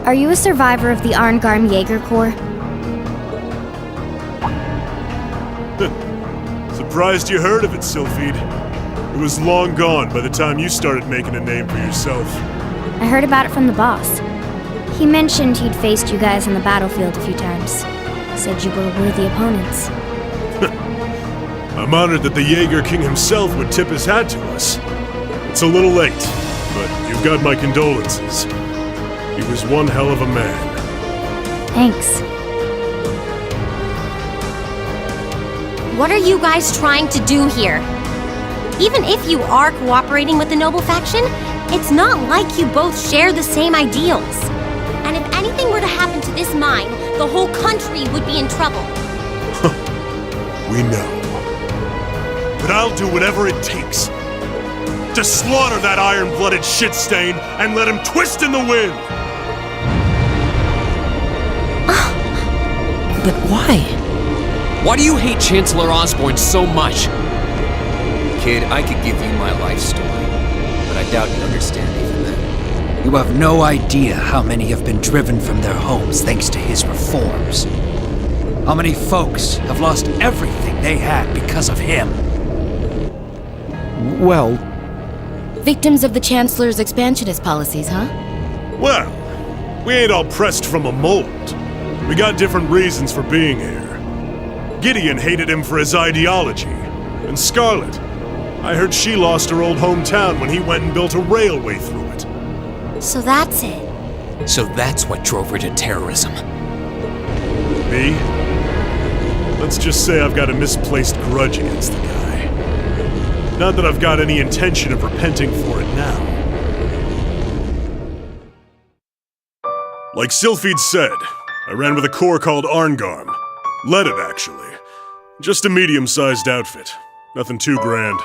Are you a survivor of the Arngarm Jaeger Corps? Surprised you heard of it, Sylphide. It was long gone by the time you started making a name for yourself. I heard about it from the boss. He mentioned he'd faced you guys on the battlefield a few times. Said you were worthy opponents. I'm honored that the Jaeger King himself would tip his hat to us. It's a little late, but you've got my condolences. He was one hell of a man. Thanks. What are you guys trying to do here? Even if you are cooperating with the noble faction, it's not like you both share the same ideals. And if anything were to happen to this mine, the whole country would be in trouble. We know. But I'll do whatever it takes to slaughter that iron-blooded shit stain and let him twist in the wind! But why? Why do you hate Chancellor Osborne so much? Kid, I could give you my life story, but I doubt you understand even then. You have no idea how many have been driven from their homes thanks to his reforms. How many folks have lost everything they had because of him. Well... Victims of the Chancellor's expansionist policies, huh? Well, we ain't all pressed from a mold. We got different reasons for being here. Gideon hated him for his ideology. And Scarlet, I heard she lost her old hometown when he went and built a railway through it. So that's it. So that's what drove her to terrorism. Me? Let's just say I've got a misplaced grudge against the guy. Not that I've got any intention of repenting for it now. Like Sylphide said, I ran with a corps called Arngarm. Led it, actually. Just a medium-sized outfit. Nothing too grand.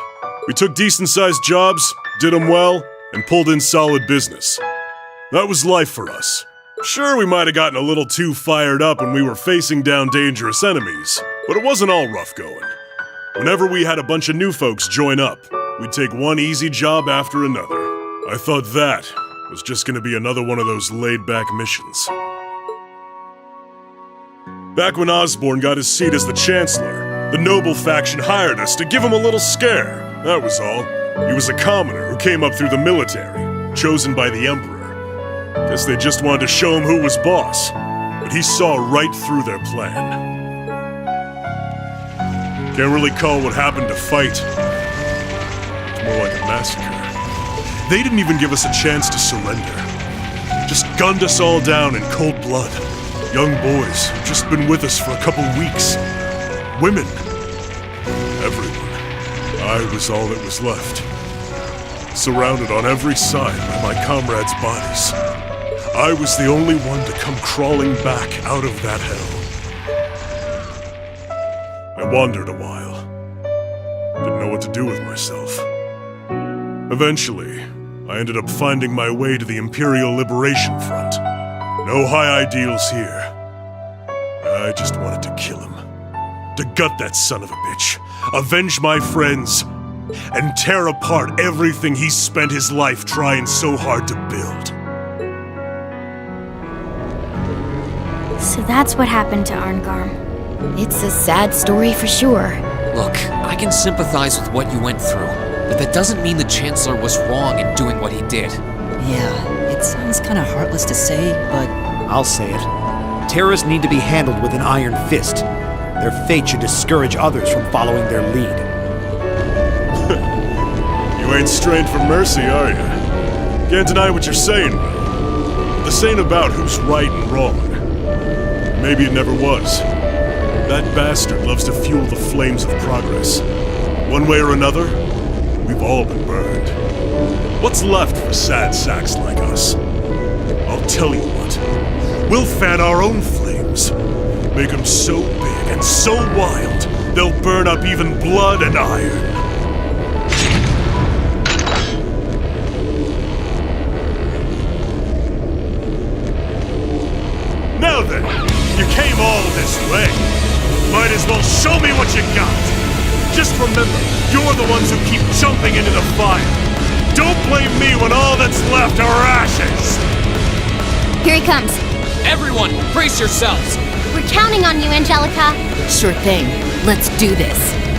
We took decent-sized jobs, did them well, and pulled in solid business. That was life for us. Sure, we might have gotten a little too fired up when we were facing down dangerous enemies, but it wasn't all rough going. Whenever we had a bunch of new folks join up, we'd take one easy job after another. I thought that was just gonna be another one of those laid-back missions. Back when Osborne got his seat as the Chancellor, the noble faction hired us to give him a little scare. That was all. He was a commoner who came up through the military, chosen by the Emperor. Guess they just wanted to show him who was boss, but he saw right through their plan. Can't really call what happened a fight. It's more like a massacre. They didn't even give us a chance to surrender. Just gunned us all down in cold blood. Young boys who've just been with us for a couple weeks. Women. Everyone. I was all that was left. Surrounded on every side by my comrades' bodies. I was the only one to come crawling back out of that hell. I wandered a while. Didn't know what to do with myself. Eventually, I ended up finding my way to the Imperial Liberation Front. No high ideals here. I just wanted to kill him. To gut that son of a bitch. Avenge my friends. And tear apart everything he spent his life trying so hard to build. So that's what happened to Arngarm. It's a sad story for sure. Look, I can sympathize with what you went through, but that doesn't mean the Chancellor was wrong in doing what he did. Yeah, it sounds kinda heartless to say, but... I'll say it. Terrorists need to be handled with an iron fist. Their fate should discourage others from following their lead. You ain't strained for mercy, are you? Can't deny what you're saying, Will. This ain't about who's right and wrong. Maybe it never was. That bastard loves to fuel the flames of progress. One way or another, we've all been burned. What's left for sad sacks like us? I'll tell you what. We'll fan our own flames. Make them so big and so wild, they'll burn up even blood and iron. Now then, you came all this way. Might as well show me what you got. Just remember, you're the ones who keep jumping into the fire. Don't blame me when all that's left are ashes. Here he comes. Everyone, brace yourselves! We're counting on you, Angelica. Sure thing. Let's do this.